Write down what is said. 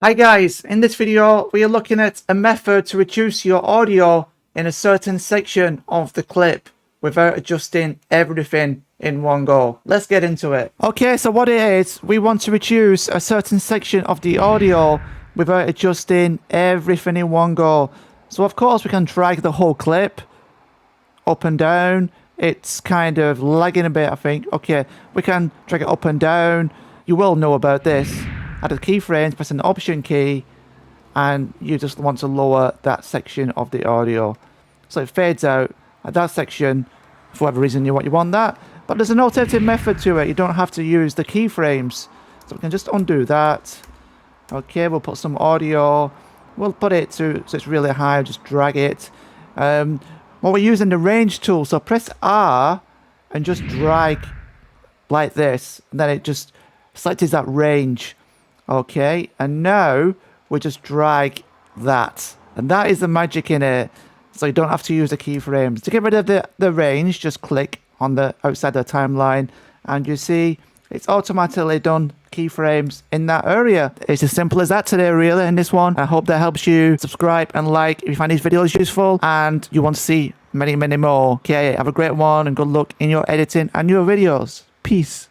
Hi guys, in this video we are looking at a method to reduce your audio in a certain section of the clip without adjusting everything in one go. Let's get into it. Okay, so what it is, we want to reduce a certain section of the audio without adjusting everything in one go. So of course we can drag the whole clip up and down. It's kind of lagging a bit, I think. Okay, we can drag it up and down. You will know about this. Add the keyframes, press an option key, and you just want to lower that section of the audio. So it fades out at that section for whatever reason you want that. But there's an alternative method to it. You don't have to use the keyframes. So we can just undo that. Okay, we'll put some audio. We'll put it to so it's really high, just drag it. Well, we're using the range tool, so press R and just drag like this, and then it just selects that range. Okay, and now we just drag that, and that is the magic in it. So you don't have to use the keyframes. To get rid of the range, just click on the outside the timeline, and you see it's automatically done keyframes in that area. It's as simple as that today, really, in this one. I hope that helps you. Subscribe and like if you find these videos useful and you want to see many more. Okay, have a great one and good luck in your editing and your videos. Peace.